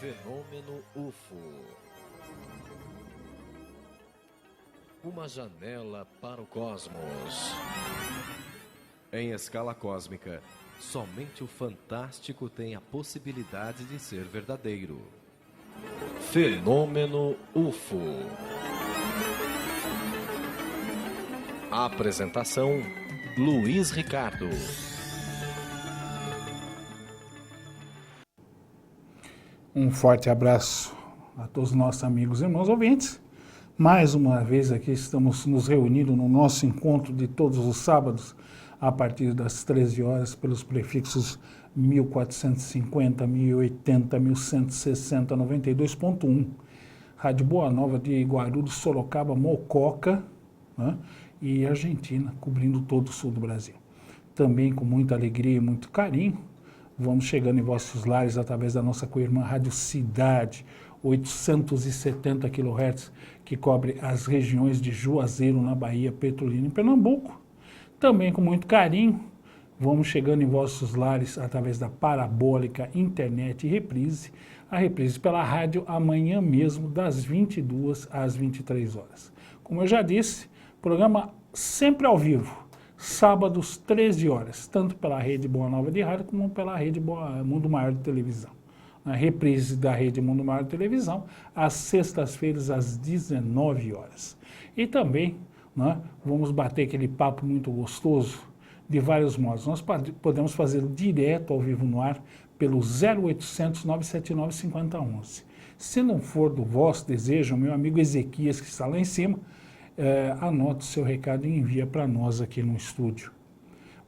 Fenômeno UFO. Uma janela para o cosmos. Em escala cósmica, somente o fantástico tem a possibilidade de ser verdadeiro. Fenômeno UFO. Apresentação: Luiz Ricardo. Um forte abraço a todos os nossos amigos e irmãos ouvintes. Mais uma vez aqui estamos nos reunindo no nosso encontro de todos os sábados, a partir das 13 horas, pelos prefixos 1450, 1080, 1160, 92.1. Rádio Boa Nova de Guarulhos, Sorocaba, Mococa, né, e Argentina, cobrindo todo o sul do Brasil. Também com muita alegria e muito carinho, vamos chegando em vossos lares através da nossa co-irmã Rádio Cidade, 870 kHz, que cobre as regiões de Juazeiro, na Bahia, Petrolina, em Pernambuco. Também com muito carinho, vamos chegando em vossos lares através da parabólica, internet e reprise. A reprise pela rádio amanhã mesmo, das 22 às 23 horas. Como eu já disse, programa sempre ao vivo. Sábados, 13 horas, tanto pela Rede Boa Nova de Rádio, como pela Rede Mundo Maior de Televisão. A reprise da Rede Mundo Maior de Televisão, às sextas-feiras, às 19 horas. E também, né, vamos bater aquele papo muito gostoso, de vários modos. Nós podemos fazer direto ao vivo no ar, pelo 0800 979 5011. Se não for do vosso desejo, meu amigo Ezequias, que está lá em cima, anota o seu recado e envia para nós aqui no estúdio.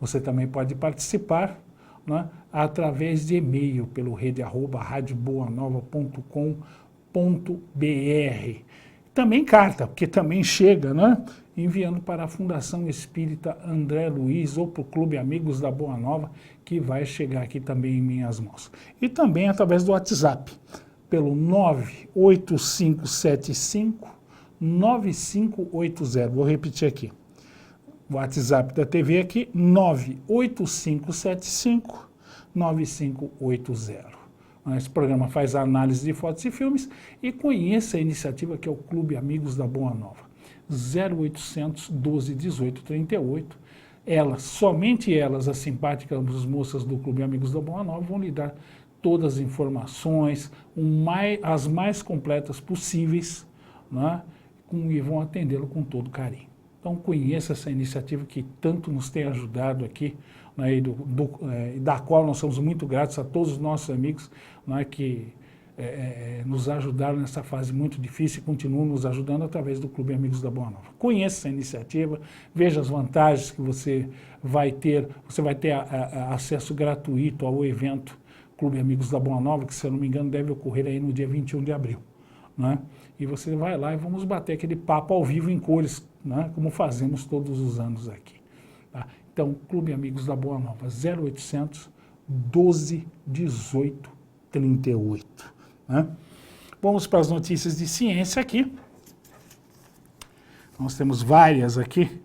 Você também pode participar, né, através de e-mail pelo rede@radioboanova.com.br. Também carta, porque também chega, né, enviando para a Fundação Espírita André Luiz ou para o Clube Amigos da Boa Nova, que vai chegar aqui também em minhas mãos. E também através do WhatsApp, pelo 98575-9580. Vou repetir aqui. O WhatsApp da TV aqui, 98575-9580. Esse programa faz análise de fotos e filmes e conheça a iniciativa que é o Clube Amigos da Boa Nova. 0800 12 18 38. Elas, somente elas, as simpáticas moças do Clube Amigos da Boa Nova, vão lhe dar todas as informações, as mais completas possíveis, né, e vão atendê-lo com todo carinho. Então conheça essa iniciativa que tanto nos tem ajudado aqui, né, da qual nós somos muito gratos a todos os nossos amigos, né, que nos ajudaram nessa fase muito difícil e continuam nos ajudando através do Clube Amigos da Boa Nova. Conheça essa iniciativa, veja as vantagens que você vai ter acesso gratuito ao evento Clube Amigos da Boa Nova, que se eu não me engano deve ocorrer aí no dia 21 de abril. Né? E você vai lá e vamos bater aquele papo ao vivo em cores, né, como fazemos todos os anos aqui. Tá? Então, Clube Amigos da Boa Nova, 0800 12 18 38. Né? Vamos para as notícias de ciência aqui. Nós temos várias aqui.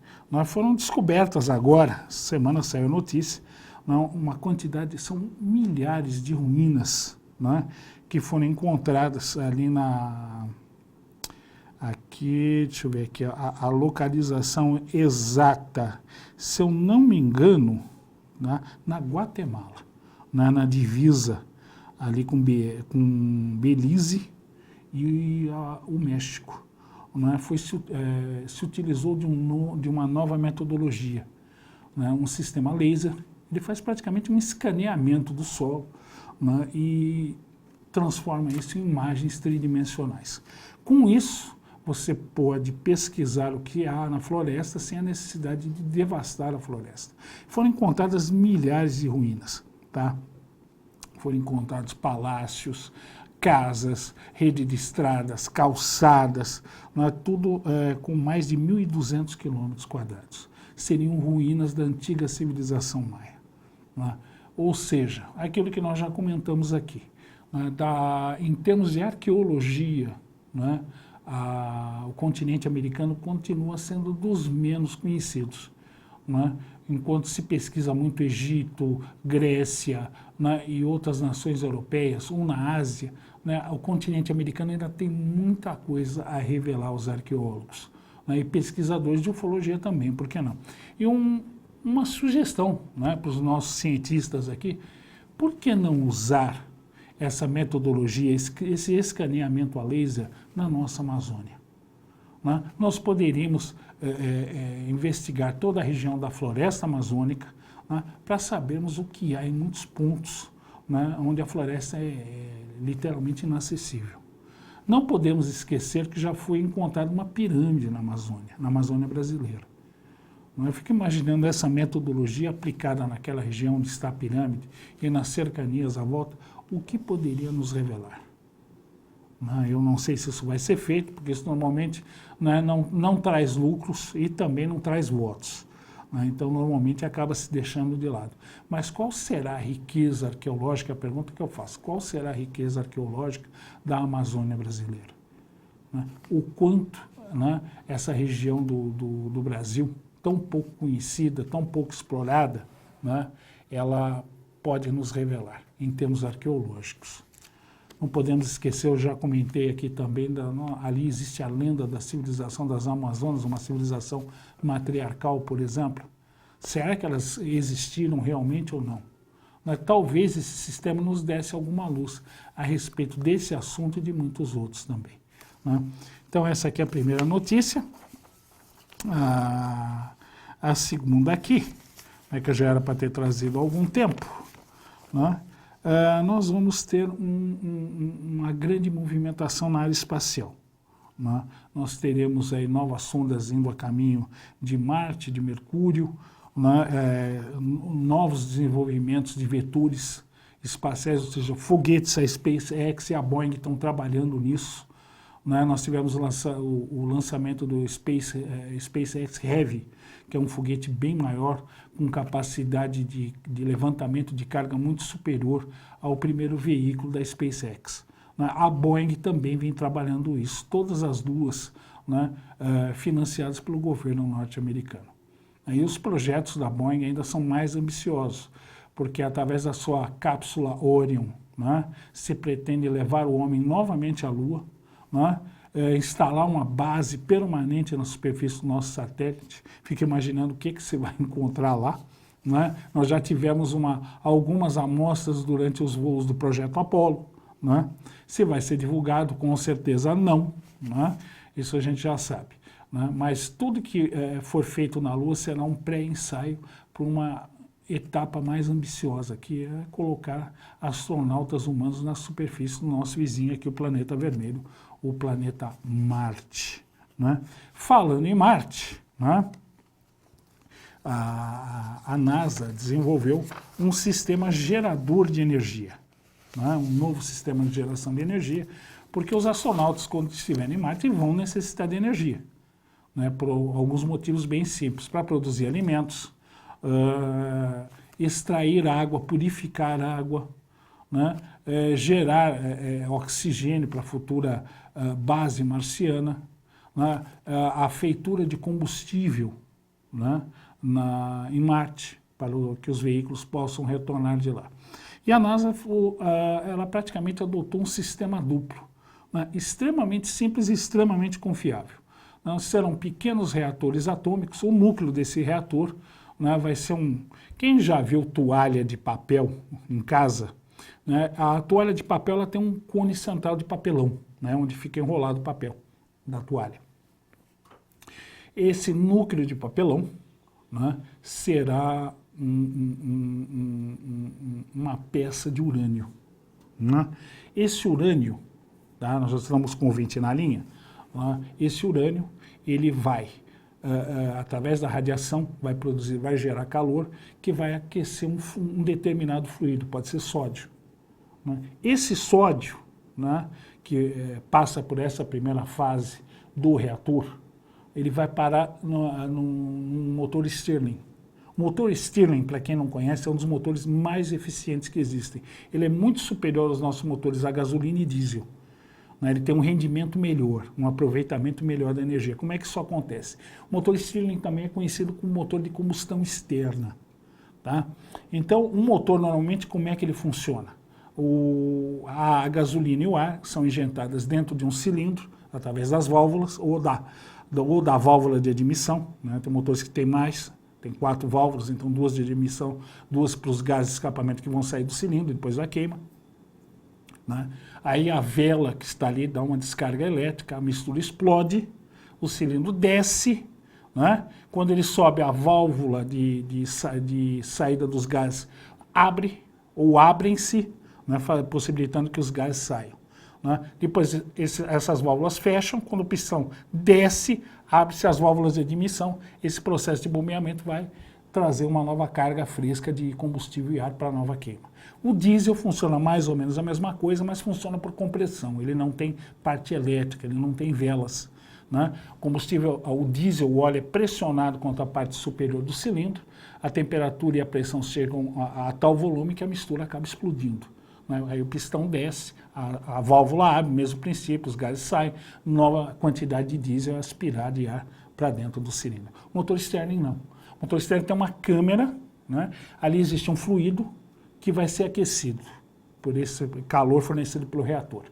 Foram descobertas agora, semana saiu notícia, uma quantidade, são milhares de ruínas, né, que foram encontradas ali aqui, deixa eu ver aqui, a localização exata, se eu não me engano, né, na Guatemala, né, na divisa ali com Belize e o México. Né, se utilizou de uma nova metodologia, né, um sistema laser. Ele faz praticamente um escaneamento do solo, né, e transforma isso em imagens tridimensionais. Com isso, você pode pesquisar o que há na floresta sem a necessidade de devastar a floresta. Foram encontradas milhares de ruínas, tá? Foram encontrados palácios, casas, rede de estradas, calçadas, né, tudo com mais de 1.200 quilômetros quadrados. Seriam ruínas da antiga civilização maia. Né? Ou seja, aquilo que nós já comentamos aqui, né, em termos de arqueologia, né, o continente americano continua sendo dos menos conhecidos. Né? Enquanto se pesquisa muito Egito, Grécia, né, e outras nações europeias, ou na Ásia, né, o continente americano ainda tem muita coisa a revelar aos arqueólogos, né, e pesquisadores de ufologia também, por que não? E uma sugestão, né, para os nossos cientistas aqui, por que não usar essa metodologia, esse escaneamento a laser na nossa Amazônia? Né? Nós poderíamos investigar toda a região da floresta amazônica, né, para sabermos o que há em muitos pontos, né, onde a floresta é literalmente inacessível. Não podemos esquecer que já foi encontrada uma pirâmide na Amazônia brasileira. Eu fico imaginando essa metodologia aplicada naquela região onde está a pirâmide e nas cercanias à volta, o que poderia nos revelar. Eu não sei se isso vai ser feito, porque isso normalmente, né, não traz lucros e também não traz votos. Então, normalmente, acaba se deixando de lado. Mas qual será a riqueza arqueológica? A pergunta que eu faço, qual será a riqueza arqueológica da Amazônia brasileira? O quanto, né, essa região do Brasil, tão pouco conhecida, tão pouco explorada, né, ela pode nos revelar em termos arqueológicos. Não podemos esquecer, eu já comentei aqui também, ali existe a lenda da civilização das Amazonas, uma civilização matriarcal, por exemplo. Será que elas existiram realmente ou não? Talvez esse sistema nos desse alguma luz a respeito desse assunto e de muitos outros também. Então, essa aqui é a primeira notícia. A segunda aqui, que já era para ter trazido há algum tempo, nós vamos ter uma grande movimentação na área espacial. Nós teremos aí novas sondas indo a caminho de Marte, de Mercúrio, novos desenvolvimentos de vetores espaciais, ou seja, foguetes, a SpaceX e a Boeing estão trabalhando nisso. Nós tivemos o lançamento do SpaceX Heavy, que é um foguete bem maior, com capacidade de levantamento de carga muito superior ao primeiro veículo da SpaceX. A Boeing também vem trabalhando isso, todas as duas, financiadas pelo governo norte-americano. E os projetos da Boeing ainda são mais ambiciosos, porque através da sua cápsula Orion, se pretende levar o homem novamente à Lua, instalar uma base permanente na superfície do nosso satélite. Fica imaginando o que você vai encontrar lá. Nós já tivemos algumas amostras durante os voos do projeto Apollo. Se vai ser divulgado, com certeza não. Isso a gente já sabe. Mas tudo que for feito na Lua será um pré-ensaio para uma etapa mais ambiciosa, que é colocar astronautas humanos na superfície do nosso vizinho aqui, o planeta vermelho, o planeta Marte. Falando em Marte, a NASA desenvolveu um sistema gerador de energia, um novo sistema de geração de energia, porque os astronautas, quando estiverem em Marte, vão necessitar de energia, por alguns motivos bem simples, para produzir alimentos, extrair água, purificar água, gerar oxigênio para a futura base marciana, a feitura de combustível em Marte, para que os veículos possam retornar de lá. E a NASA ela praticamente adotou um sistema duplo, extremamente simples e extremamente confiável. Serão pequenos reatores atômicos, o núcleo desse reator vai ser Quem já viu toalha de papel em casa, a toalha de papel ela tem um cone central de papelão, onde fica enrolado o papel da toalha. Esse núcleo de papelão será uma peça de urânio. Esse urânio, nós já estamos com o 20 na linha, esse urânio ele vai, através da radiação, vai gerar calor, que vai aquecer um determinado fluido, pode ser sódio. Esse sódio, que passa por essa primeira fase do reator, ele vai parar num motor Stirling. O motor Stirling, para quem não conhece, é um dos motores mais eficientes que existem. Ele é muito superior aos nossos motores a gasolina e diesel. Ele tem um rendimento melhor, um aproveitamento melhor da energia. Como é que isso acontece? O motor Stirling também é conhecido como motor de combustão externa. Então, um motor, normalmente, como é que ele funciona? a gasolina e o ar são injetadas dentro de um cilindro, através das válvulas, ou da válvula de admissão, né? Tem motores que tem mais, tem 4 válvulas, então 2 de admissão, 2 para os gases de escapamento que vão sair do cilindro, depois da queima, né? Aí a vela que está ali dá uma descarga elétrica, a mistura explode, o cilindro desce, né? Quando ele sobe, a válvula de saída dos gases abre, ou abrem-se, né? Possibilitando que os gases saiam, né? Depois essas válvulas fecham, quando o pistão desce, abre-se as válvulas de admissão, esse processo de bombeamento vai trazer uma nova carga fresca de combustível e ar para a nova queima. O diesel funciona mais ou menos a mesma coisa, mas funciona por compressão, ele não tem parte elétrica, ele não tem velas, né? O diesel, o óleo é pressionado contra a parte superior do cilindro, a temperatura e a pressão chegam a tal volume que a mistura acaba explodindo, né? Aí o pistão desce, a válvula abre, mesmo princípio, os gases saem, nova quantidade de diesel é aspirada de ar para dentro do cilindro. O motor Stirling não. O motor Stirling tem uma câmera, né? Ali existe um fluido que vai ser aquecido por esse calor fornecido pelo reator.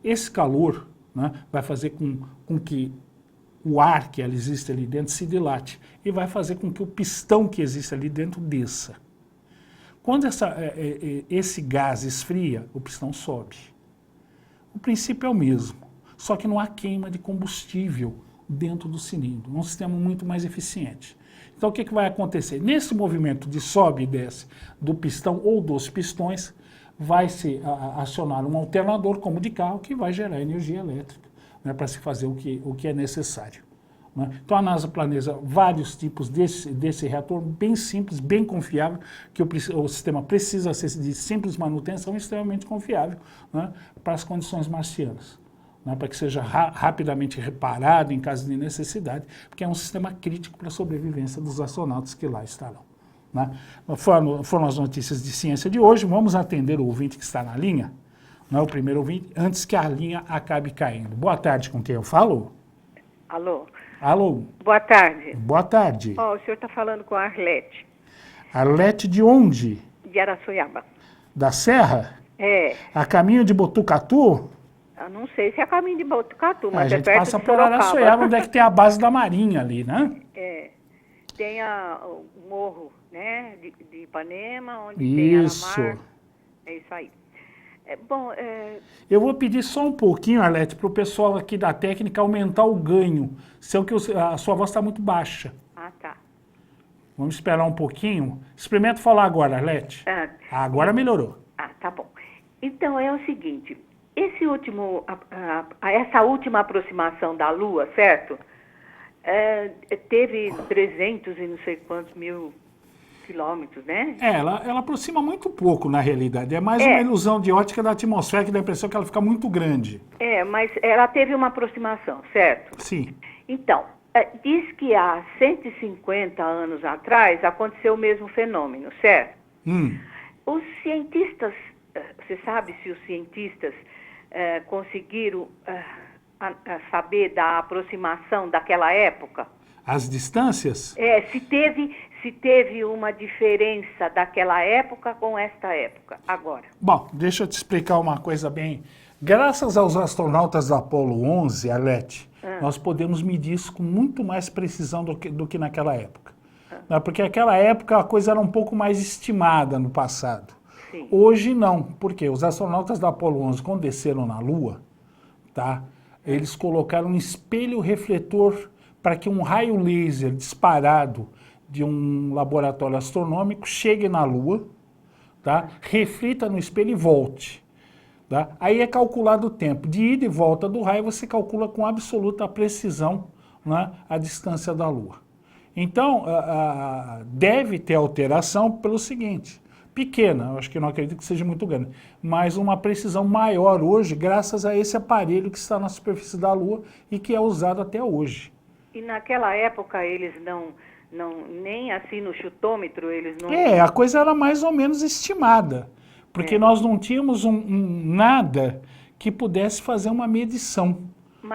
Esse calor, né, vai fazer com que o ar que existe ali dentro se dilate e vai fazer com que o pistão que existe ali dentro desça. Quando esse gás esfria, o pistão sobe. O princípio é o mesmo, só que não há queima de combustível dentro do cilindro, é um sistema muito mais eficiente. Então o que vai acontecer? Nesse movimento de sobe e desce do pistão ou dos pistões, vai se acionar um alternador, como de carro, que vai gerar energia elétrica, né, para se fazer o que é necessário, né? Então a NASA planeja vários tipos desse reator, bem simples, bem confiável, que o sistema precisa ser de simples manutenção e extremamente confiável, né, para as condições marcianas, né, para que seja rapidamente reparado em caso de necessidade, porque é um sistema crítico para a sobrevivência dos astronautas que lá estarão, né? Foram as notícias de ciência de hoje. Vamos atender o ouvinte que está na linha, né, o primeiro ouvinte, antes que a linha acabe caindo. Boa tarde, com quem eu falo? Alô? Alô? Boa tarde. Boa tarde. Oh, o senhor está falando com a Arlete. Arlete de onde? De Araçoiaba. Da Serra? É. A caminho de Botucatu? Eu não sei se é caminho de Botucatu, mas A é gente perto passa de por Sorocaba. Araçoiaba, onde é que tem a base da Marinha ali, né? É. Tem o morro, né, de Ipanema, onde Isso. tem Aramar. É isso aí. Eu vou pedir só um pouquinho, Arlete, para o pessoal aqui da técnica aumentar o ganho. A sua voz está muito baixa. Ah, tá. Vamos esperar um pouquinho. Experimenta falar agora, Arlete. Agora melhorou. Ah, tá bom. Então, é o seguinte, essa última aproximação da Lua, certo? Teve 300 e não sei quantos mil quilômetros, né? Ela aproxima muito pouco, na realidade. É mais uma ilusão de ótica da atmosfera, que dá a impressão que ela fica muito grande. Mas ela teve uma aproximação, certo? Sim. Então, diz que há 150 anos atrás aconteceu o mesmo fenômeno, certo? Os cientistas, você sabe se os cientistas conseguiram saber da aproximação daquela época? As distâncias? Se teve uma diferença daquela época com esta época, agora. Bom, deixa eu te explicar uma coisa bem. Graças aos astronautas da Apollo 11, Arlete, nós podemos medir isso com muito mais precisão do que naquela época. Porque naquela época a coisa era um pouco mais estimada no passado. Sim. Hoje não, porque os astronautas da Apollo 11, quando desceram na Lua, tá, eles colocaram um espelho refletor para que um raio laser disparado de um laboratório astronômico chegue na Lua, tá, reflita no espelho e volte. Tá? Aí é calculado o tempo de ida e volta do raio, você calcula com absoluta precisão, né, a distância da Lua. Então, deve ter alteração pelo seguinte, pequena, eu acho que não acredito que seja muito grande, mas uma precisão maior hoje, graças a esse aparelho que está na superfície da Lua e que é usado até hoje. E naquela época eles nem assim no chutômetro, eles não... A coisa era mais ou menos estimada, porque nós não tínhamos nada que pudesse fazer uma medição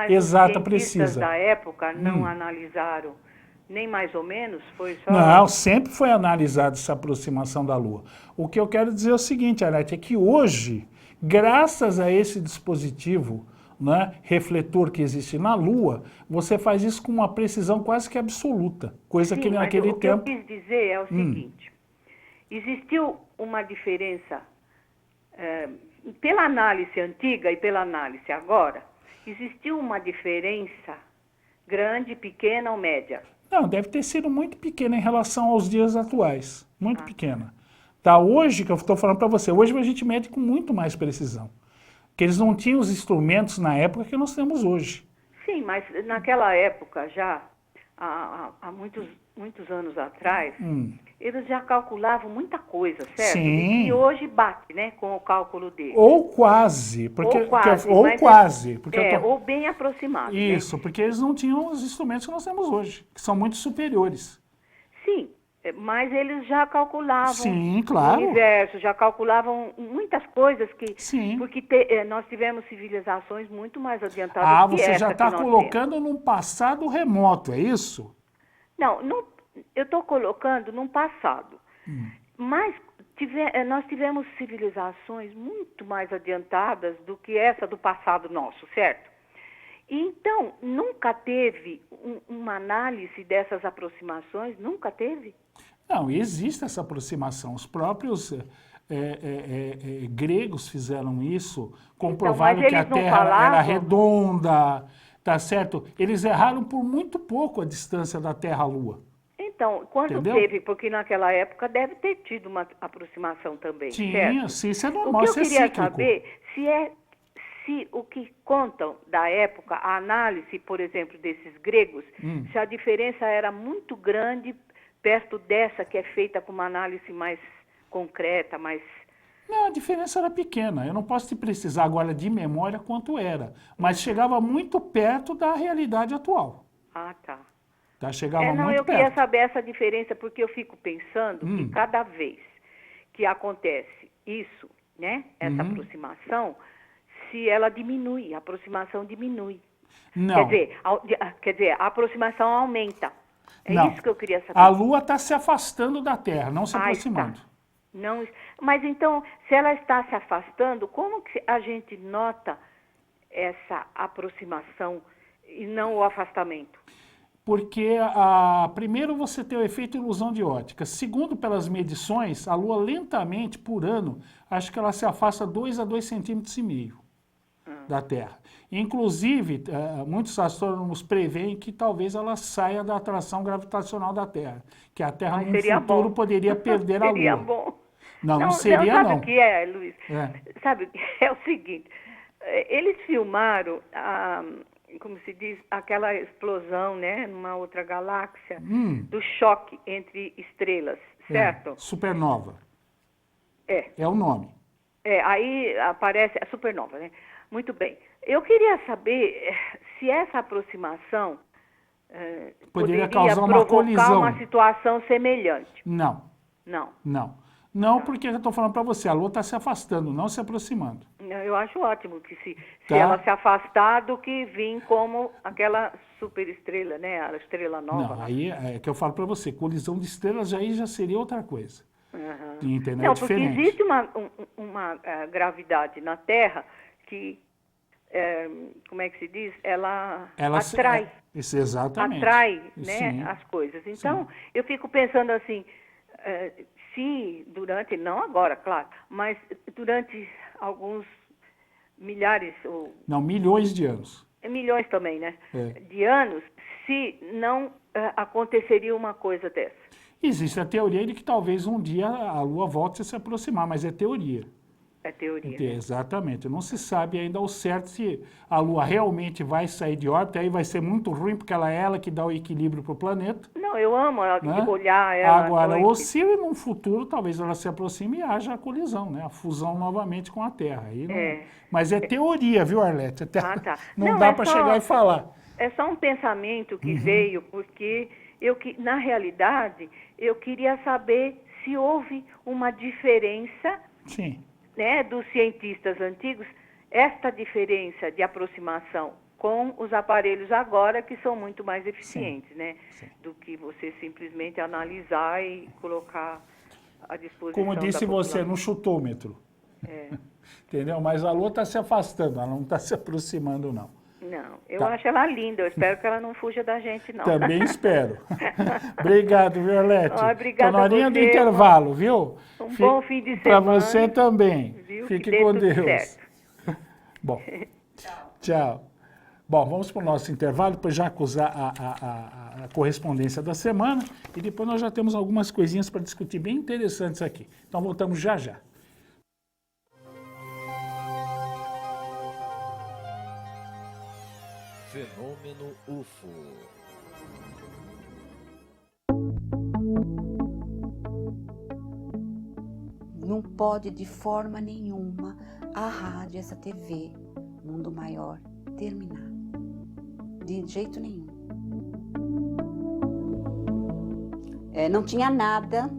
exata, precisa. Mas os cientistas da época não analisaram nem mais ou menos? Foi só... Não, sempre foi analisada essa aproximação da Lua. O que eu quero dizer é o seguinte, Arlete, é que hoje Graças a esse dispositivo, né, refletor que existe na Lua, você faz isso com uma precisão quase que absoluta, coisa que naquele o tempo... que eu quis dizer é o seguinte, existiu uma diferença, pela análise antiga e pela análise agora, existiu uma diferença grande, pequena ou média? Não, deve ter sido muito pequena em relação aos dias atuais, muito pequena. Tá, hoje, que eu estou falando para você, hoje a gente mede com muito mais precisão. Porque eles não tinham os instrumentos na época que nós temos hoje. Sim, mas naquela época já, há muitos anos atrás, eles já calculavam muita coisa, certo? Sim. E hoje bate, né, com o cálculo deles. Ou quase. Porque, ou bem aproximado. Isso, né? porque eles não tinham os instrumentos que nós temos hoje, que são muito superiores. Sim, mas eles já calculavam Sim, claro. o universo, já calculavam muitas coisas que... Sim. Porque nós tivemos civilizações muito mais adiantadas que você essa já está que nós colocando temos. num passado remoto, é isso? Não, eu estou colocando num passado. Mas nós tivemos civilizações muito mais adiantadas do que essa do passado nosso, certo? Então, nunca teve uma análise dessas aproximações? Nunca teve? Não, existe essa aproximação. Os próprios gregos fizeram isso, comprovaram que a Terra era redonda, tá certo? Eles erraram por muito pouco a distância da Terra à Lua. Então, quando teve, porque naquela época deve ter tido uma aproximação também, certo? Sim, isso é normal, o que eu queria saber se o que contam da época, a análise, por exemplo, desses gregos, se a diferença era muito grande perto dessa que é feita com uma análise mais concreta, mais... Não, a diferença era pequena. Eu não posso te precisar agora de memória quanto era, mas chegava muito perto da realidade atual. Ah, tá. Chegava muito perto. Eu queria saber essa diferença porque eu fico pensando que cada vez que acontece isso, né, essa aproximação, se ela diminui, a aproximação diminui. Não. Quer dizer, a aproximação aumenta. Isso que eu queria saber. A Lua está se afastando da Terra, não se aproximando. Não, mas então, se ela está se afastando, como que a gente nota essa aproximação e não o afastamento? Porque, primeiro, você tem o efeito ilusão de ótica. Segundo, pelas medições, a Lua lentamente, por ano, acho que ela se afasta 2 a 2,5 cm da Terra. Inclusive, muitos astrônomos preveem que talvez ela saia da atração gravitacional da Terra, que a Terra no futuro poderia perder a Lua. Seria bom. Não seria, sabe o que é, Luiz? Sabe, é o seguinte, eles filmaram, como se diz, aquela explosão, né, numa outra galáxia, do choque entre estrelas, certo? Supernova. É o nome. Aí aparece a supernova, né? Muito bem. Eu queria saber se essa aproximação poderia causar uma provocar colisão. uma situação semelhante. Não. Não, porque eu estou falando para você, a Lua está se afastando, não se aproximando. Eu acho ótimo que se ela se afastar do que vir como aquela superestrela, né? A estrela nova. Não, aí é que eu falo para você, colisão de estrelas aí já seria outra coisa. Entendeu? Não, porque existe uma gravidade na Terra que, como é que se diz? Ela atrai. Exatamente. Atrai, né, as coisas. Então, eu fico pensando assim, se durante, não agora, claro, mas durante alguns milhares ou... Não, milhões de anos. Milhões também, né? De anos, se não aconteceria uma coisa dessa. Existe a teoria de que talvez um dia a Lua volte a se aproximar, mas é teoria. É teoria. Né? Exatamente. Não se sabe ainda ao certo se a Lua realmente vai sair de órbita, aí vai ser muito ruim, porque ela é ela que dá o equilíbrio para o planeta. Não, eu amo olhar ela. Agora, ou se num futuro talvez ela se aproxime e haja a colisão, né? A fusão novamente com a Terra. Aí não... Mas é teoria, viu, Arlete? Tá. Não dá para chegar e falar. É só um pensamento que veio, porque na realidade eu queria saber se houve uma diferença. Sim. Né, dos cientistas antigos, esta diferença de aproximação com os aparelhos agora, que são muito mais eficientes, né, do que você simplesmente analisar e colocar à disposição Como disse da população. você, no chutômetro. Entendeu? Mas a Lua está se afastando, ela não está se aproximando, não. Não, eu acho ela linda, eu espero que ela não fuja da gente, não. Também espero. Obrigado, Violete. Obrigada Tô na horinha a do você, intervalo, viu? bom fim de Para semana. você também. Viu? Fique Que dê com tudo Deus. certo. Bom, tchau. Bom, vamos para o nosso intervalo, depois já acusar a correspondência da semana e depois nós já temos algumas coisinhas para discutir bem interessantes aqui. Então voltamos já já. Fenômeno UFO. Não pode de forma nenhuma a rádio, essa TV, Mundo Maior, terminar. De jeito nenhum. Não tinha nada.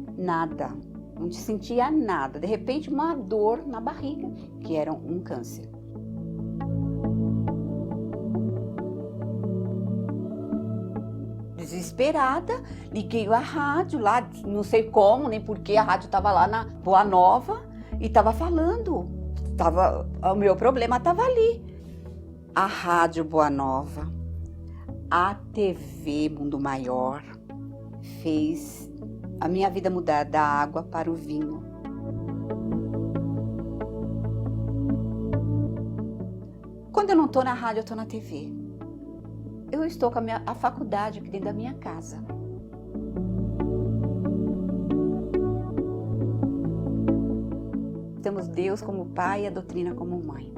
Não sentia nada. De repente, uma dor na barriga, que era um câncer. Desesperada, liguei a rádio lá, não sei como, nem porquê, a rádio estava lá na Boa Nova e estava falando. O meu problema estava ali. A Rádio Boa Nova, a TV Mundo Maior, fez a minha vida mudar da água para o vinho. Quando eu não estou na rádio, eu estou na TV. Eu estou com a faculdade aqui dentro da minha casa. Temos Deus como pai e a doutrina como mãe.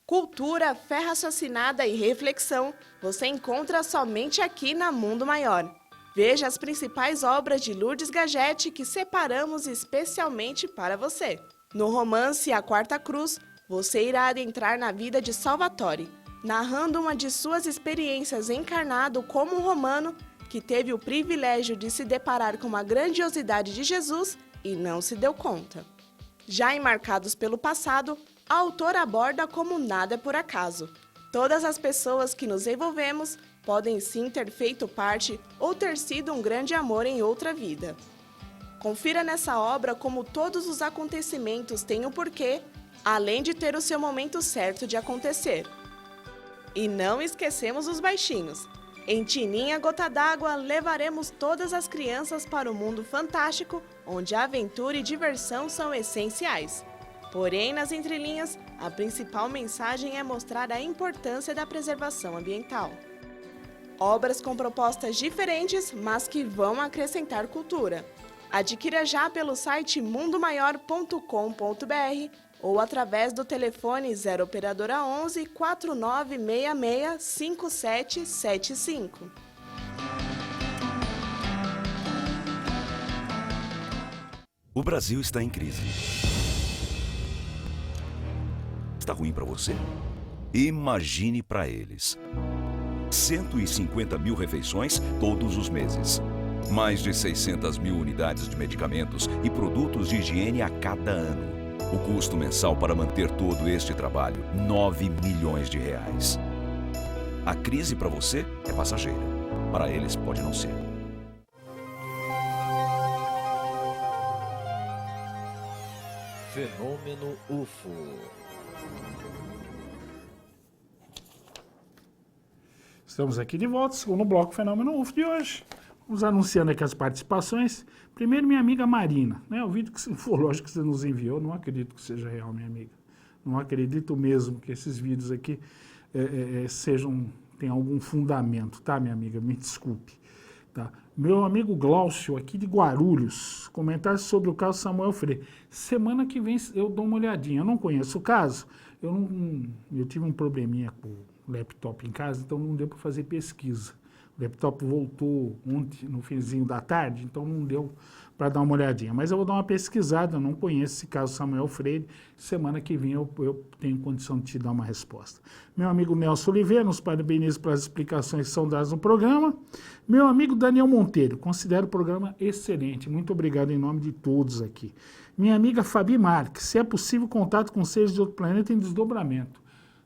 Cultura, fé raciocinada e reflexão você encontra somente aqui na Mundo Maior. Veja as principais obras de Lourdes Gaggetti que separamos especialmente para você. No romance A Quarta Cruz, você irá adentrar na vida de Salvatore, narrando uma de suas experiências encarnado como um romano que teve o privilégio de se deparar com a grandiosidade de Jesus e não se deu conta. Já em Marcados pelo Passado, a autora aborda como nada é por acaso. Todas as pessoas que nos envolvemos podem sim ter feito parte ou ter sido um grande amor em outra vida. Confira nessa obra como todos os acontecimentos têm um porquê, além de ter o seu momento certo de acontecer. E não esquecemos os baixinhos. Em Tininha Gota d'Água, levaremos todas as crianças para o mundo fantástico, onde aventura e diversão são essenciais. Porém, nas entrelinhas, a principal mensagem é mostrar a importância da preservação ambiental. Obras com propostas diferentes, mas que vão acrescentar cultura. Adquira já pelo site mundomaior.com.br ou através do telefone 0 operadora 11 4966 5775. O Brasil está em crise. Está ruim para você? Imagine para eles. 150 mil refeições todos os meses. Mais de 600 mil unidades de medicamentos e produtos de higiene a cada ano. O custo mensal para manter todo este trabalho, R$ 9 milhões. A crise para você é passageira. Para eles pode não ser. Fenômeno UFO. Estamos aqui de volta, segundo bloco Fenômeno UFO de hoje. Vamos anunciando aqui as participações. Primeiro, minha amiga Marina, né? O vídeo ufológico que você nos enviou, não acredito que seja real, minha amiga. Não acredito mesmo que esses vídeos aqui tenham algum fundamento, tá, minha amiga? Me desculpe. Tá? Meu amigo Glaucio, aqui de Guarulhos, comentar sobre o caso Samuel Freire. Semana que vem eu dou uma olhadinha. Eu não conheço o caso. Eu tive um probleminha com o laptop em casa, então não deu para fazer pesquisa. laptop voltou ontem, no finzinho da tarde, então não deu para dar uma olhadinha. Mas eu vou dar uma pesquisada, eu não conheço esse caso Samuel Freire. Semana que vem eu tenho condição de te dar uma resposta. Meu amigo Nelson Oliveira, nos parabeniza pelas explicações que são dadas no programa. Meu amigo Daniel Monteiro, considero o programa excelente. Muito obrigado em nome de todos aqui. Minha amiga Fabi Marques, se é possível contato com seres de outro planeta em desdobramento.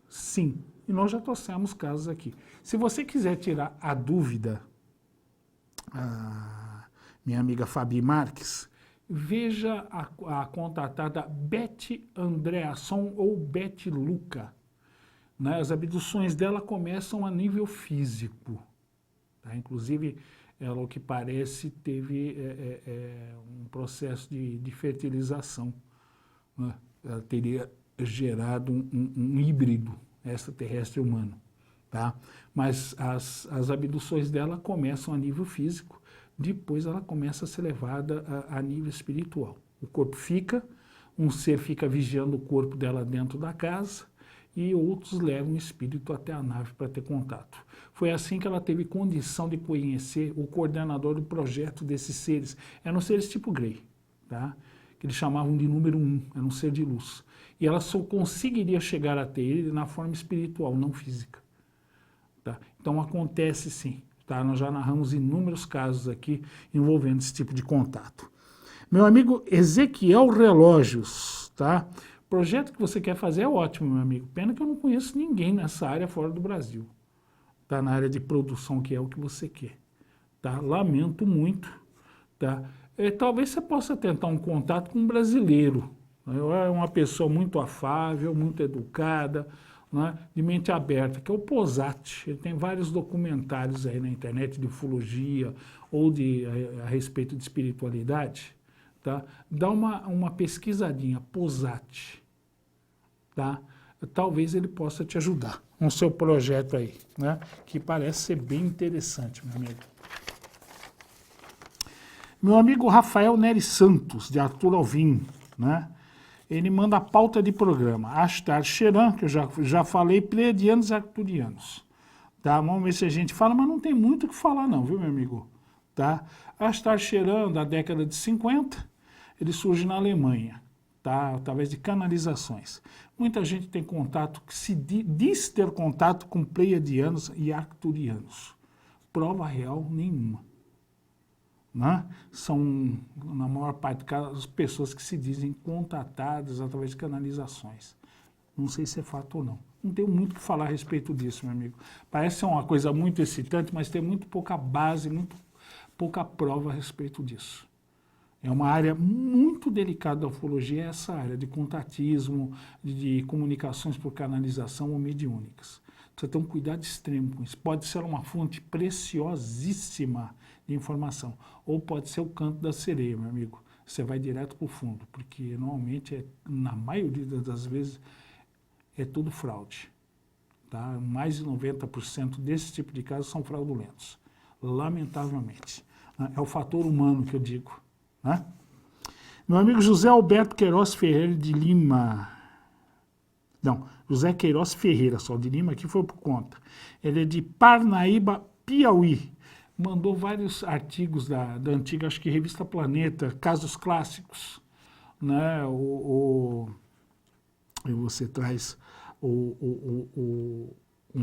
Sim, e nós já trouxemos casos aqui. Se você quiser tirar a dúvida, minha amiga Fabi Marques, veja a contatada Beth Andreasson ou Beth Luca. Né? As abduções dela começam a nível físico. Tá? Inclusive, ela, ao que parece, teve um processo de fertilização. Né? Ela teria gerado um híbrido extraterrestre humano. Tá? Mas as abduções dela começam a nível físico, depois ela começa a ser levada a nível espiritual. O corpo fica, um ser fica vigiando o corpo dela dentro da casa e outros levam o espírito até a nave para ter contato. Foi assim que ela teve condição de conhecer o coordenador do projeto desses seres. Eram seres tipo Grey, tá? Que eles chamavam de número 1, era um ser de luz. E ela só conseguiria chegar até ele na forma espiritual, não física. Tá? Então acontece sim. Tá? Nós já narramos inúmeros casos aqui envolvendo esse tipo de contato. Meu amigo Ezequiel Relógios, tá? O projeto que você quer fazer é ótimo, meu amigo. Pena que eu não conheço ninguém nessa área fora do Brasil. Tá? Na área de produção, que é o que você quer. Tá? Lamento muito. Tá? Talvez você possa tentar um contato com um brasileiro. É uma pessoa muito afável, muito educada, né, de mente aberta, que é o Posati. Ele tem vários documentários aí na internet de ufologia ou a respeito de espiritualidade. Tá? Dá uma pesquisadinha, Posati. Tá? Talvez ele possa te ajudar no seu projeto aí, né, que parece ser bem interessante, meu amigo. Meu amigo Rafael Nery Santos, de Arthur Alvim, né? Ele manda a pauta de programa. Ashtar Sheran, que eu já falei, pleiadianos e arcturianos. Tá? Vamos ver se a gente fala, mas não tem muito o que falar não, viu, meu amigo? Tá? Ashtar Sheran, da década de 50, ele surge na Alemanha, tá? Através de canalizações. Muita gente tem contato, que se diz ter contato com pleiadianos e arcturianos. Prova real nenhuma. Né? São, na maior parte dos casos, as pessoas que se dizem contatadas através de canalizações. Não sei se é fato ou não. Não tenho muito o que falar a respeito disso, meu amigo. Parece ser uma coisa muito excitante, mas tem muito pouca base, muito pouca prova a respeito disso. É uma área muito delicada da ufologia, essa área de contatismo, de comunicações por canalização ou mediúnicas. Precisa ter um cuidado extremo com isso. Pode ser uma fonte preciosíssima de informação, ou pode ser o canto da sereia, meu amigo. Você vai direto para o fundo, porque normalmente, na maioria das vezes, é tudo fraude. Tá? Mais de 90% desse tipo de casos são fraudulentos, lamentavelmente. É o fator humano que eu digo. Né? Meu amigo José Alberto Queiroz Ferreira de Lima... Não, José Queiroz Ferreira, só de Lima, aqui foi por conta. Ele é de Parnaíba, Piauí. Mandou vários artigos da antiga, acho que Revista Planeta, casos clássicos. Né? E você traz um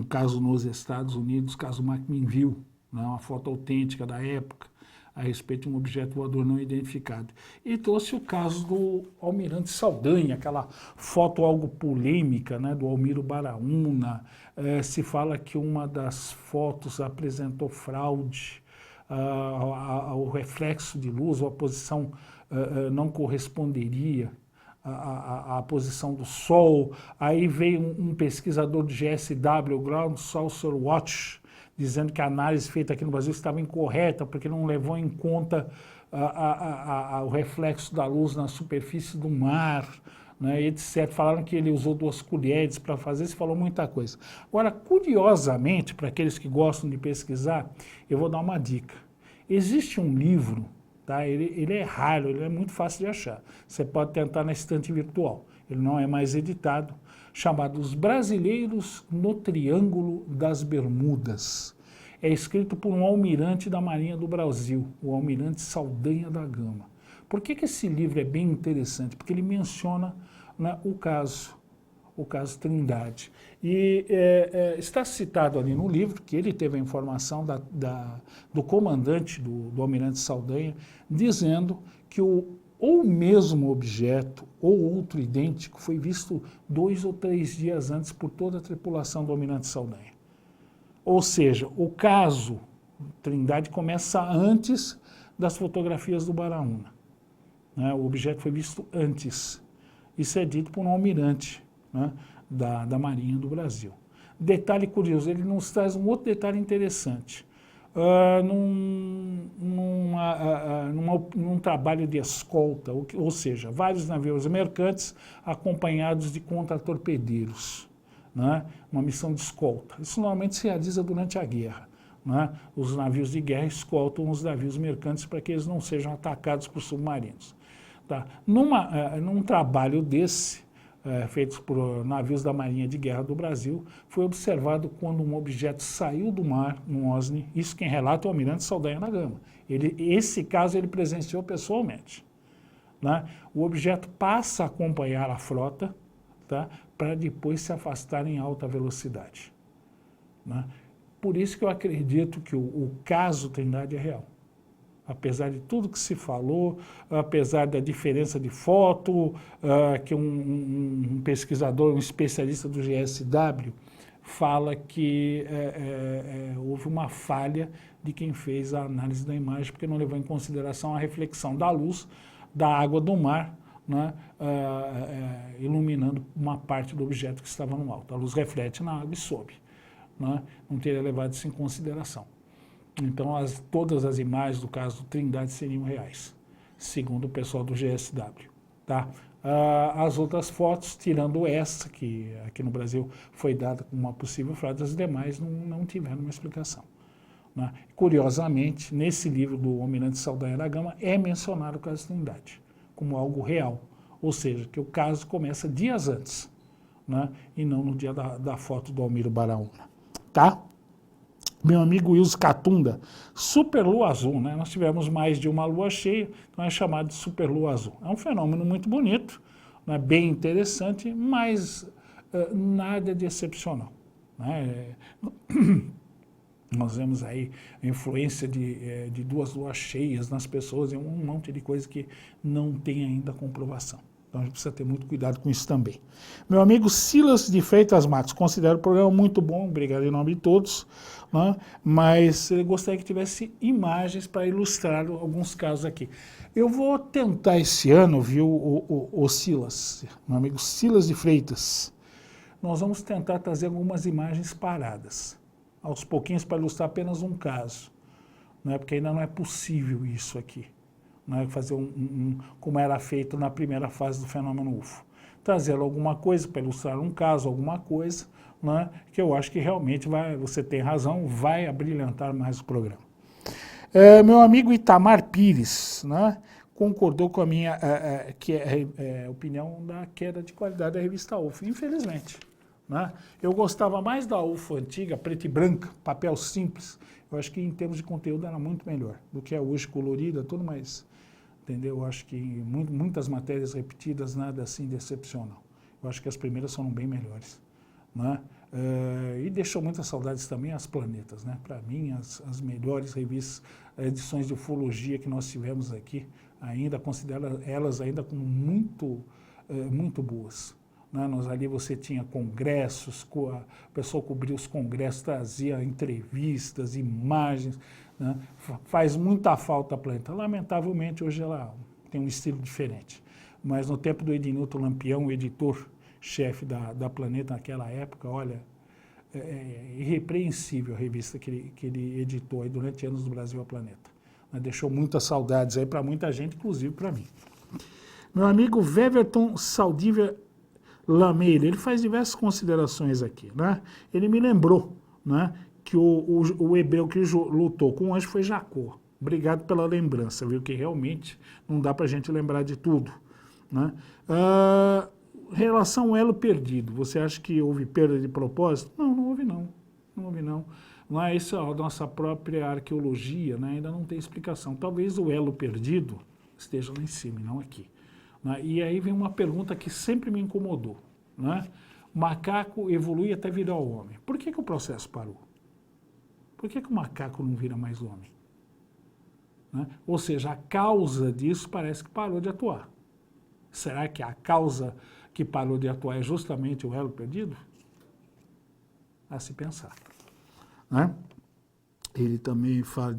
caso nos Estados Unidos, caso McMinnville, né? Uma foto autêntica da época, a respeito de um objeto voador não identificado. E trouxe o caso do Almirante Saldanha, aquela foto algo polêmica, né, do Almiro Baraúna. Se fala que uma das fotos apresentou fraude, o reflexo de luz, ou a posição não corresponderia à posição do Sol. Aí veio um pesquisador do GSW, Ground Saucer Watch, dizendo que a análise feita aqui no Brasil estava incorreta, porque não levou em conta o reflexo da luz na superfície do mar, né, etc. Falaram que ele usou 2 colheres para fazer, se falou muita coisa. Agora, curiosamente, para aqueles que gostam de pesquisar, eu vou dar uma dica. Existe um livro, tá? Ele é raro, ele é muito fácil de achar. Você pode tentar na estante virtual, ele não é mais editado, chamado Os Brasileiros no Triângulo das Bermudas. é escrito por um almirante da Marinha do Brasil, o almirante Saldanha da Gama. Por que esse livro é bem interessante? Porque ele menciona, né, o caso Trindade. E está citado ali no livro que ele teve a informação do comandante do almirante Saldanha, dizendo que ou mesmo objeto ou outro idêntico foi visto 2 ou 3 dias antes por toda a tripulação do almirante Saldanha. Ou seja, o caso Trindade começa antes das fotografias do Baraúna, né? O objeto foi visto antes. Isso é dito por um almirante, né, da Marinha do Brasil. Detalhe curioso, ele nos traz um outro detalhe interessante. Num trabalho de escolta, ou seja, vários navios mercantes acompanhados de contratorpedeiros, né, uma missão de escolta. Isso normalmente se realiza durante a guerra, né? Os navios de guerra escoltam os navios mercantes para que eles não sejam atacados por submarinos. Tá? Num trabalho desse, feitos por navios da Marinha de Guerra do Brasil, foi observado quando um objeto saiu do mar, um OSNI, isso quem relata é o almirante Saldanha da Gama. Esse caso ele presenciou pessoalmente, né? O objeto passa a acompanhar a frota, tá, para depois se afastar em alta velocidade, né? Por isso que eu acredito que o caso Trindade é real. Apesar de tudo que se falou, apesar da diferença de foto, que um pesquisador, um especialista do GSW, fala que houve uma falha de quem fez a análise da imagem, porque não levou em consideração a reflexão da luz, da água do mar, né, iluminando uma parte do objeto que estava no alto. A luz reflete na água e sobe, né, não teria levado isso em consideração. Então, todas as imagens do caso Trindade seriam reais, segundo o pessoal do GSW. Tá? As outras fotos, tirando essa, que aqui no Brasil foi dada como uma possível fraude, as demais não tiveram uma explicação, né? Curiosamente, nesse livro do almirante Saldanha da Gama, é mencionado o caso Trindade como algo real, ou seja, que o caso começa dias antes, né? E não no dia da foto do Almiro Baraúna. Tá? Meu amigo Wilson Catunda, superlua azul, né? Nós tivemos mais de uma lua cheia, então é chamado de superlua azul. É um fenômeno muito bonito, né? Bem interessante, mas nada de excepcional, né? Nós vemos aí a influência de 2 luas cheias nas pessoas e um monte de coisa que não tem ainda comprovação. Então a gente precisa ter muito cuidado com isso também. Meu amigo Silas de Freitas Matos, considero o programa muito bom, obrigado em nome de todos, né? Mas eu gostaria que tivesse imagens para ilustrar alguns casos aqui. Eu vou tentar esse ano, viu, o Silas, meu amigo Silas de Freitas, nós vamos tentar trazer algumas imagens paradas, aos pouquinhos, para ilustrar apenas um caso, né? Porque ainda não é possível isso aqui. Né, fazer como era feito na primeira fase do fenômeno UFO. Trazer alguma coisa para ilustrar um caso, alguma coisa, né, que eu acho que realmente você tem razão, vai abrilhantar mais o programa. Meu amigo Itamar Pires, né, concordou com a minha opinião da queda de qualidade da revista UFO, infelizmente. Né? Eu gostava mais da UFO antiga, preta e branca, papel simples. Eu acho que em termos de conteúdo era muito melhor do que é hoje, colorida, tudo mais. Entendeu? Eu acho que muitas matérias repetidas, nada assim de excepcional. Eu acho que as primeiras foram bem melhores, né? E deixou muitas saudades também as Planetas, né? Para mim, as melhores revistas, edições de ufologia que nós tivemos aqui, ainda considero elas ainda como muito boas. Né? Ali você tinha congressos, o pessoal cobria os congressos, trazia entrevistas, imagens, né? Faz muita falta a Planeta. Lamentavelmente, hoje ela tem um estilo diferente. Mas no tempo do Ednilton Lampião, o editor-chefe da Planeta naquela época, olha, é irrepreensível a revista que ele editou aí durante anos do Brasil a Planeta. Deixou muitas saudades aí para muita gente, inclusive para mim. Meu amigo Weverton Saldívia Lameira, ele faz diversas considerações aqui, né? Ele me lembrou, né, que o hebreu que lutou com o anjo foi Jacó. Obrigado pela lembrança, viu? Que realmente não dá para a gente lembrar de tudo, né? Relação ao elo perdido, você acha que houve perda de propósito? Não houve não. Não houve não. Não é isso, a nossa própria arqueologia, né, ainda não tem explicação. Talvez o elo perdido esteja lá em cima e não aqui. Né? E aí vem uma pergunta que sempre me incomodou. Né? O macaco evolui até virar o homem. Por que o processo parou? Por que o macaco não vira mais homem? Né? Ou seja, a causa disso parece que parou de atuar. Será que a causa que parou de atuar é justamente o elo perdido? A se pensar. Né? Ele também fala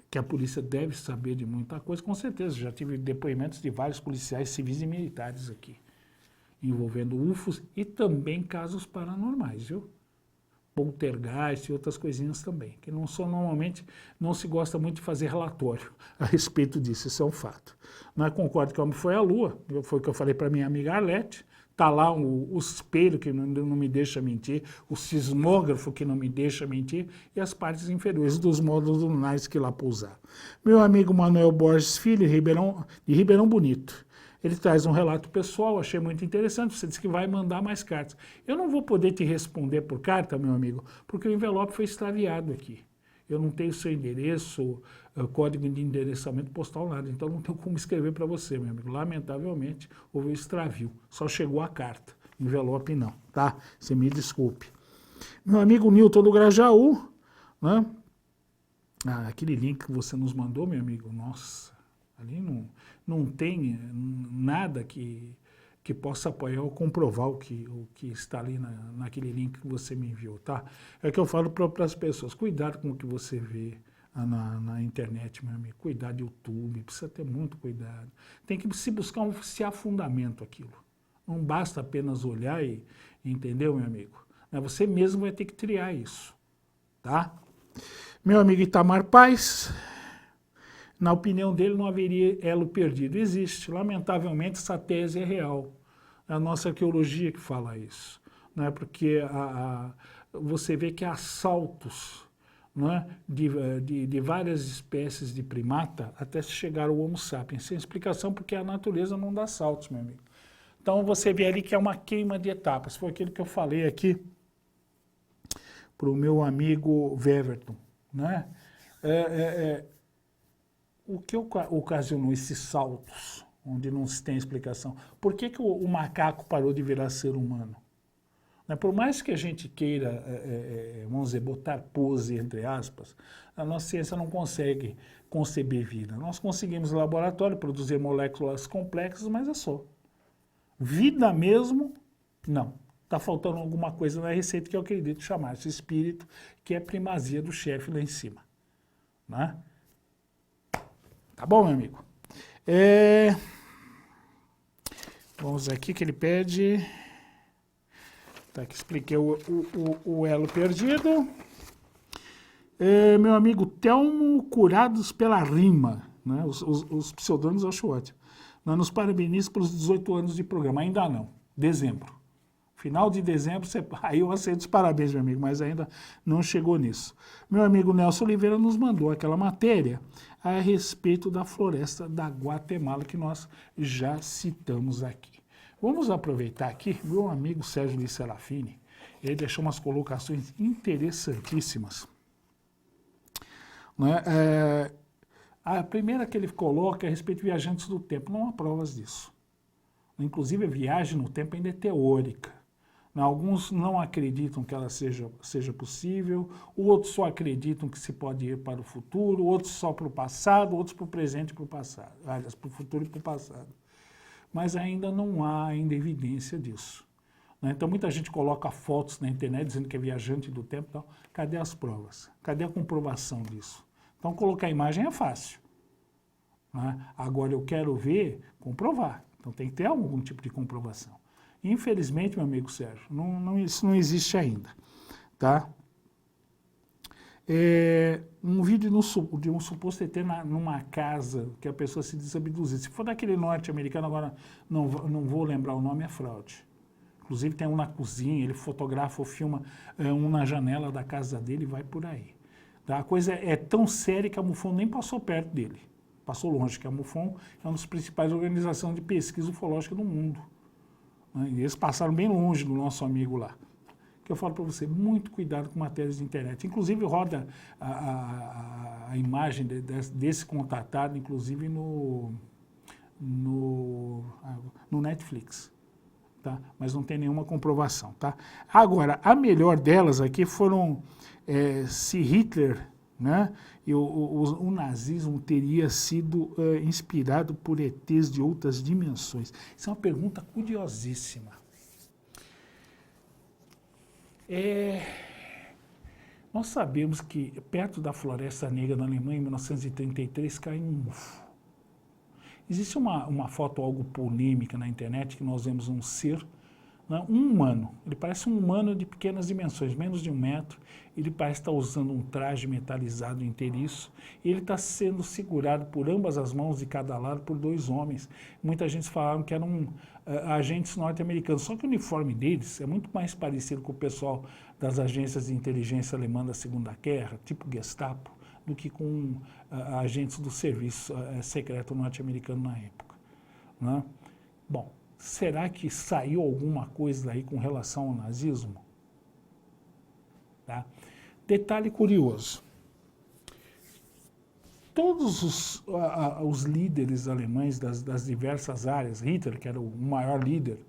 que a polícia deve saber de muita coisa, com certeza. Já tive depoimentos de vários policiais civis e militares aqui, envolvendo UFOs e também casos paranormais, viu? Poltergeist e outras coisinhas também, que não são, normalmente não se gosta muito de fazer relatório a respeito disso, isso é um fato. Mas concordo que o homem foi à Lua, foi o que eu falei para minha amiga Arlete, está lá o espelho que não me deixa mentir, o sismógrafo que não me deixa mentir e as partes inferiores dos módulos lunares que lá pousaram. Meu amigo Manuel Borges Filho, de Ribeirão Bonito, ele traz um relato pessoal, achei muito interessante, você disse que vai mandar mais cartas. Eu não vou poder te responder por carta, meu amigo, porque o envelope foi extraviado aqui. Eu não tenho seu endereço, código de endereçamento postal, nada. Então não tenho como escrever para você, meu amigo. Lamentavelmente, houve um extravio. Só chegou a carta. Envelope não, tá? Você me desculpe. Meu amigo Nilton do Grajaú, né? Aquele link que você nos mandou, meu amigo, nossa, ali não tem nada que possa apoiar ou comprovar o que está ali naquele link que você me enviou, tá? É que eu falo para as pessoas, cuidado com o que você vê na internet, meu amigo, cuidado do YouTube, precisa ter muito cuidado. Tem que se buscar se afundamento aquilo. Não basta apenas olhar e entendeu, meu amigo? Você mesmo vai ter que triar isso, tá? Meu amigo Itamar Paz, na opinião dele, não haveria elo perdido. Existe. Lamentavelmente, essa tese é real. É a nossa arqueologia que fala isso. Não é? Porque você vê que há saltos, não é? de várias espécies de primata até se chegar ao Homo sapiens. Sem explicação, porque a natureza não dá saltos, meu amigo. Então, você vê ali que é uma queima de etapas. Foi aquilo que eu falei aqui para o meu amigo Weverton. Né? O que ocasionou esses saltos, onde não se tem explicação? Por que o macaco parou de virar ser humano? Por mais que a gente queira, vamos dizer, botar pose, entre aspas, a nossa ciência não consegue conceber vida. Nós conseguimos no laboratório produzir moléculas complexas, mas é só. Vida mesmo, não. Está faltando alguma coisa na receita que eu acredito chamar esse espírito, que é a primazia do chefe lá em cima. Né? Tá bom, meu amigo? Vamos aqui que ele pede. Tá, que expliquei o elo perdido. Meu amigo Telmo Curados pela Rima. Né? Os pseudônimos eu acho ótimo. Nós nos parabenizo pelos 18 anos de programa. Ainda não. Dezembro. Final de dezembro, aí eu aceito os parabéns, meu amigo, mas ainda não chegou nisso. Meu amigo Nelson Oliveira nos mandou aquela matéria a respeito da floresta da Guatemala, que nós já citamos aqui. Vamos aproveitar aqui, meu amigo Sérgio Luiz Serafini, ele deixou umas colocações interessantíssimas. Né? A primeira que ele coloca é a respeito de viajantes do tempo. Não há provas disso. Inclusive, a viagem no tempo ainda é teórica. Alguns não acreditam que ela seja possível, outros só acreditam que se pode ir para o futuro, outros só para o passado, outros para o presente e para o passado. Aliás, para o futuro e para o passado. Mas ainda não há evidência disso. Então, muita gente coloca fotos na internet dizendo que é viajante do tempo. Então, cadê as provas? Cadê a comprovação disso? Então, colocar a imagem é fácil. Agora, eu quero ver, comprovar. Então, tem que ter algum tipo de comprovação. Infelizmente, meu amigo Sérgio, isso não existe ainda. Tá? Um vídeo de um suposto ET numa casa que a pessoa se diz abduzida. Se for daquele norte-americano, agora não vou lembrar o nome, é fraude. Inclusive tem um na cozinha, ele fotografa ou filma um na janela da casa dele e vai por aí. Tá? A coisa é tão séria que a MUFON nem passou perto dele. Passou longe, que a MUFON é uma das principais organizações de pesquisa ufológica do mundo. E eles passaram bem longe do nosso amigo lá. que eu falo para você, muito cuidado com matérias de internet. Inclusive roda a imagem desse contatado, inclusive no Netflix. Tá? Mas não tem nenhuma comprovação. Tá? Agora, a melhor delas aqui foram se Hitler, né, e o nazismo teria sido inspirado por ETs de outras dimensões. Isso é uma pergunta curiosíssima. Nós sabemos que perto da Floresta Negra na Alemanha, em 1933, caiu um UFO. Existe uma foto algo polêmica na internet que nós vemos um ser, né, um humano. Ele parece um humano de pequenas dimensões, menos de 1 metro. Ele parece estar usando um traje metalizado inteiriço. E ele está sendo segurado por ambas as mãos de cada lado por 2 homens. Muita gente falava que eram agentes norte-americanos. Só que o uniforme deles é muito mais parecido com o pessoal das agências de inteligência alemã da Segunda Guerra, tipo Gestapo, do que com agentes do serviço secreto norte-americano na época. Né? Bom, será que saiu alguma coisa daí com relação ao nazismo? Tá? Detalhe curioso. Todos os líderes alemães das diversas áreas, Hitler, que era o maior líder,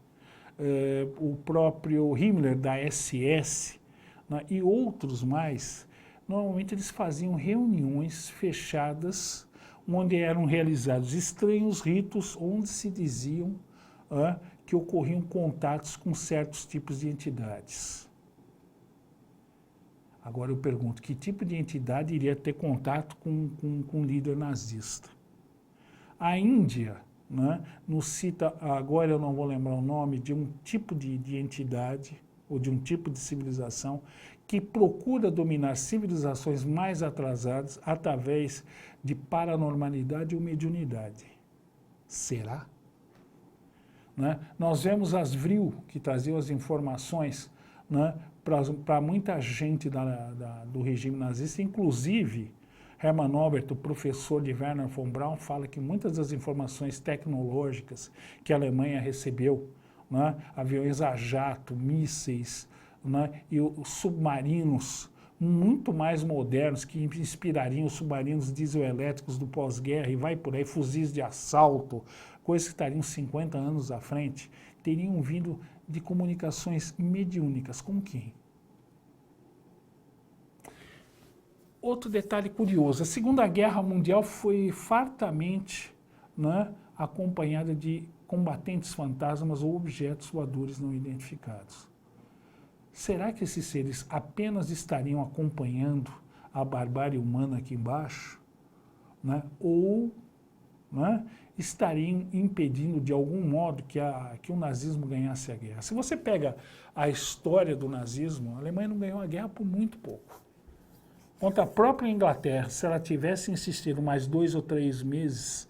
o próprio Himmler da SS, né, e outros mais, normalmente eles faziam reuniões fechadas, onde eram realizados estranhos ritos, onde se diziam que ocorriam contatos com certos tipos de entidades. Agora eu pergunto, que tipo de entidade iria ter contato com um líder nazista? A Índia, né, nos cita, agora eu não vou lembrar o nome, de um tipo de entidade, ou de um tipo de civilização, que procura dominar civilizações mais atrasadas através de paranormalidade ou mediunidade. Será? Né? Nós vemos as Vril, que traziam as informações, né, para muita gente do regime nazista, inclusive Hermann Oberth, o professor de Werner von Braun, fala que muitas das informações tecnológicas que a Alemanha recebeu, né, aviões a jato, mísseis, né, e os submarinos muito mais modernos, que inspirariam os submarinos dieselétricos do pós-guerra e vai por aí, fuzis de assalto, coisas que estariam 50 anos à frente, teriam vindo de comunicações mediúnicas. Com quem? Outro detalhe curioso, a Segunda Guerra Mundial foi fartamente, né, acompanhada de combatentes fantasmas ou objetos voadores não identificados. Será que esses seres apenas estariam acompanhando a barbárie humana aqui embaixo? Né? Ou, né, estariam impedindo de algum modo que o nazismo ganhasse a guerra? Se você pega a história do nazismo, a Alemanha não ganhou a guerra por muito pouco. Contra a própria Inglaterra, se ela tivesse insistido mais 2 ou 3 meses,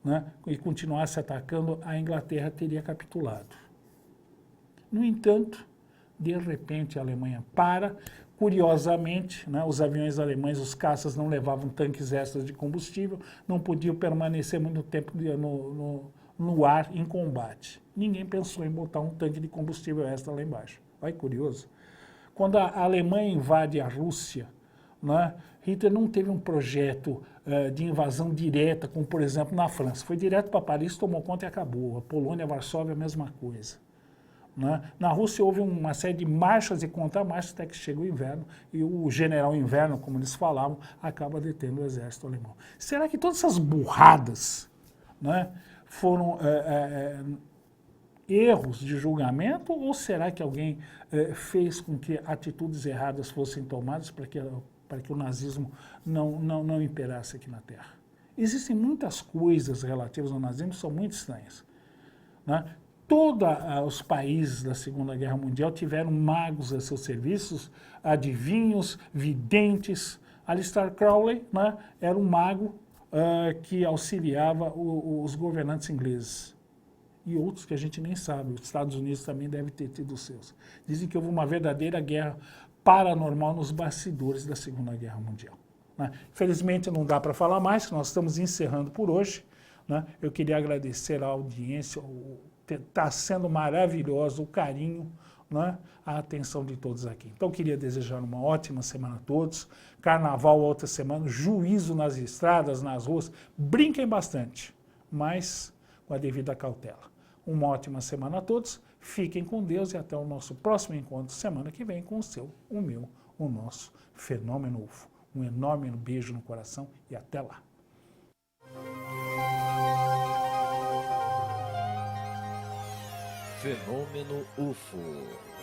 né, e continuasse atacando, a Inglaterra teria capitulado. No entanto, de repente a Alemanha para, curiosamente, né, os aviões alemães, os caças não levavam tanques extras de combustível, não podiam permanecer muito tempo no ar em combate. Ninguém pensou em botar um tanque de combustível extra lá embaixo. Olha que curioso. Quando a Alemanha invade a Rússia, né, Hitler não teve um projeto de invasão direta, como por exemplo na França. Foi direto para Paris, tomou conta e acabou. A Polônia, Varsóvia, a mesma coisa. Né? Na Rússia houve uma série de marchas e contramarchas até que chega o inverno e o general inverno, como eles falavam, acaba detendo o exército alemão. Será que todas essas burradas, né, foram erros de julgamento ou será que alguém fez com que atitudes erradas fossem tomadas para que o nazismo não imperasse aqui na Terra? Existem muitas coisas relativas ao nazismo que são muito estranhas. Né? Todos os países da Segunda Guerra Mundial tiveram magos a seus serviços, adivinhos, videntes. Aleister Crowley, né, era um mago que auxiliava os governantes ingleses. E outros que a gente nem sabe. Os Estados Unidos também devem ter tido os seus. Dizem que houve uma verdadeira guerra paranormal nos bastidores da Segunda Guerra Mundial. Né? Infelizmente não dá para falar mais, nós estamos encerrando por hoje. Né? Eu queria agradecer a audiência, está sendo maravilhoso o carinho, né, a atenção de todos aqui. Então, queria desejar uma ótima semana a todos. Carnaval outra semana, juízo nas estradas, nas ruas. Brinquem bastante, mas com a devida cautela. Uma ótima semana a todos. Fiquem com Deus e até o nosso próximo encontro semana que vem com o seu, o meu, o nosso Fenômeno UFO. Um enorme beijo no coração e até lá. Fenômeno UFO.